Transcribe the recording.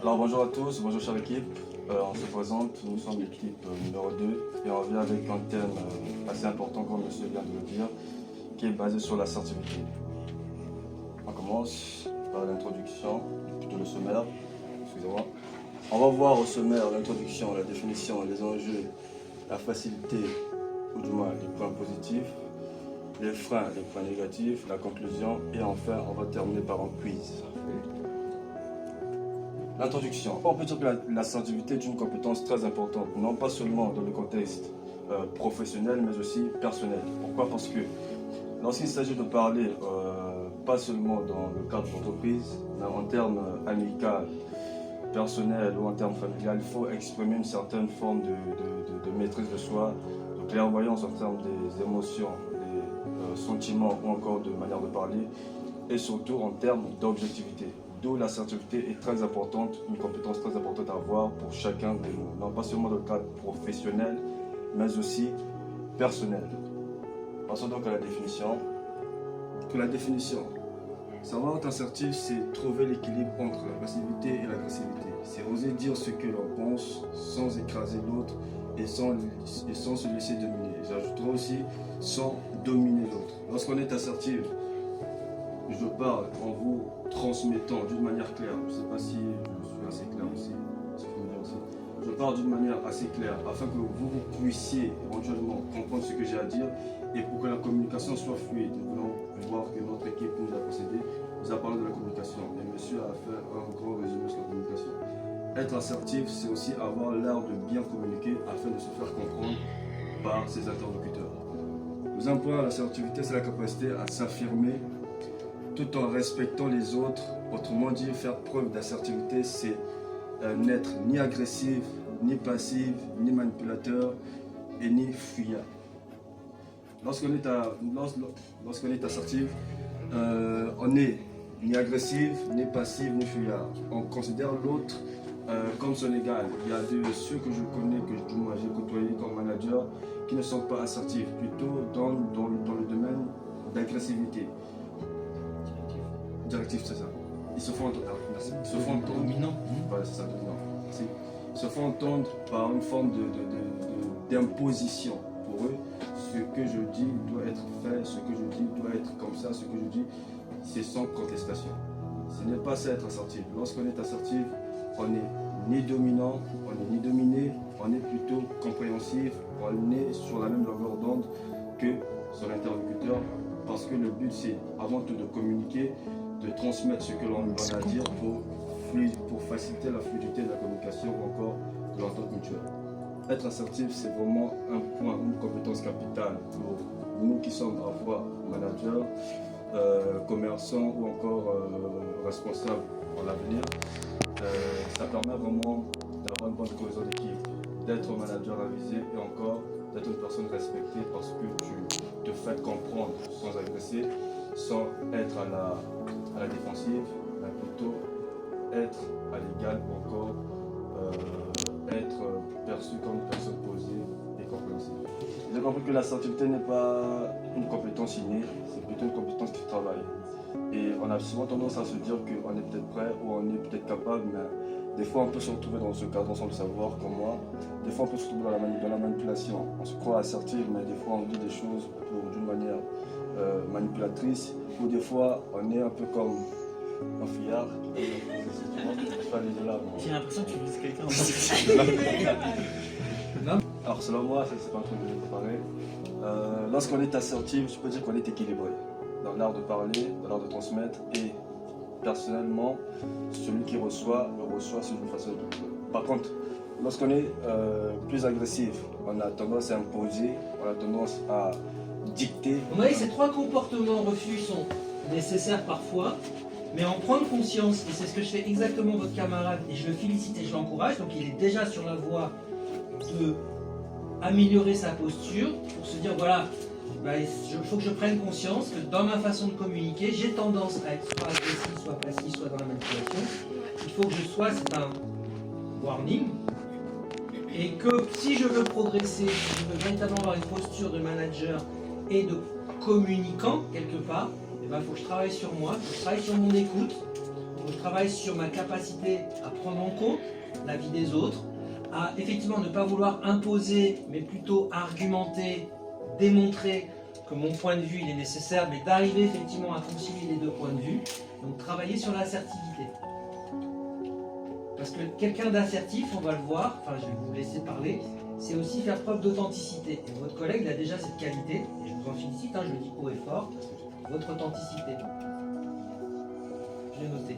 Alors bonjour à tous, bonjour chère équipe. On se présente, nous sommes l'équipe numéro 2 et on vient avec un thème assez important comme monsieur vient de le dire, qui est basé sur l'assertivité. On commence par l'introduction, plutôt le sommaire, excusez-moi. On va voir au sommaire l'introduction, la définition, les enjeux, la facilité, ou du moins les points positifs, les freins, les points négatifs, la conclusion et enfin on va terminer par un quiz. L'introduction. On peut dire que l'assertivité est une compétence très importante, non pas seulement dans le contexte professionnel, mais aussi personnel. Pourquoi? Parce que lorsqu'il s'agit de parler, pas seulement dans le cadre d'entreprise, mais en termes amical, personnel ou en termes familial, il faut exprimer une certaine forme de maîtrise de soi, de clairvoyance en termes des émotions, des sentiments ou encore de manière de parler, et surtout en termes d'objectivité. D'où l'assertivité est très importante, une compétence très importante à avoir pour chacun de nous, non pas seulement dans le cadre professionnel, mais aussi personnel. Passons donc à la définition. Que la définition, savoir être assertif, c'est trouver l'équilibre entre la passivité et l'agressivité. C'est oser dire ce que l'on pense sans écraser l'autre et sans se laisser dominer. J'ajouterai aussi sans dominer l'autre. Lorsqu'on est assertif, je parle en vous transmettant d'une manière claire. Je ne sais pas si je suis assez clair aussi. Je parle d'une manière assez claire afin que vous puissiez éventuellement comprendre ce que j'ai à dire et pour que la communication soit fluide. Nous voulons voir que notre équipe nous a précédé, nous a parlé de la communication et monsieur a fait un grand résumé sur la communication. Être assertif, c'est aussi avoir l'art de bien communiquer afin de se faire comprendre par ses interlocuteurs. Deuxième point, l'assertivité, c'est la capacité à s'affirmer tout en respectant les autres. Autrement dit, faire preuve d'assertivité, c'est n'être ni agressif, ni passif, ni manipulateur et ni fuyard. Lorsqu'on est assertif, on n'est ni agressif, ni passif, ni fuyard. On considère l'autre comme son égal. Il y a de ceux que je connais, que j'ai côtoyé comme manager, qui ne sont pas assertifs, plutôt dans le domaine d'agressivité. Directif, c'est ça. Ils se font entendre. Dominant. Voilà, c'est ça, dominant. Ils se font entendre par une forme d'imposition. Pour eux, ce que je dis doit être fait, ce que je dis doit être comme ça, ce que je dis, c'est sans contestation. Ce n'est pas ça être assertif. Lorsqu'on est assertif, on n'est ni dominant, on n'est ni dominé, on est plutôt compréhensif, on est sur la même longueur d'onde que son interlocuteur, parce que le but c'est avant tout de communiquer, de transmettre ce que l'on a à dire pour faciliter la fluidité de la communication ou encore de l'entente mutuelle. Être assertif, c'est vraiment un point, une compétence capitale pour nous qui sommes à la fois managers, commerçants ou encore responsables pour l'avenir. Ça permet vraiment d'avoir une bonne cohésion d'équipe, d'être manager avisé et encore d'être une personne respectée parce que tu te fais comprendre sans agresser, sans être à la défensive, mais plutôt être à l'égal ou encore être perçu comme une personne posée et compréhensive. J'ai compris que l'assertivité n'est pas une compétence innée, c'est plutôt une compétence qui travaille. Et on a souvent tendance à se dire qu'on est peut-être prêt ou on est peut-être capable, mais des fois on peut se retrouver dans ce cadre sans le savoir, comme moi. Des fois on peut se retrouver dans la manipulation. On se croit assertif, mais des fois on dit des choses d'une manière manipulatrice, ou des fois on est un peu comme un fuyard. J'ai l'impression que tu vises quelqu'un. Alors selon moi, c'est pas un truc que j'ai préparé. Lorsqu'on est assertif, je peux dire qu'on est équilibré dans l'art de parler, dans l'art de transmettre et personnellement, celui qui reçoit, le reçoit d'une façon ou d'une autre. Par contre, lorsqu'on est plus agressif, on a tendance à imposer, on a tendance à dicter. Vous voyez, ces trois comportements refus sont nécessaires parfois, mais en prendre conscience, et c'est ce que je fais exactement votre camarade, et je le félicite et je l'encourage, donc il est déjà sur la voie de améliorer sa posture, pour se dire voilà, il faut que je prenne conscience que dans ma façon de communiquer, j'ai tendance à être soit agressif, soit passif, soit dans la manipulation. Il faut que je sois, c'est un warning, et que si je veux progresser, si je veux véritablement avoir une posture de manager et de communicant quelque part, il faut que je travaille sur moi, que je travaille sur mon écoute, je travaille sur ma capacité à prendre en compte la vie des autres, à effectivement ne pas vouloir imposer, mais plutôt argumenter, démontrer que mon point de vue il est nécessaire, mais d'arriver effectivement à concilier les deux points de vue. Donc travailler sur l'assertivité. Parce que quelqu'un d'assertif, on va le voir, enfin je vais vous laisser parler, c'est aussi faire preuve d'authenticité. Et votre collègue il a déjà cette qualité, et je vous en félicite, je le dis haut et fort, votre authenticité. Je l'ai noté.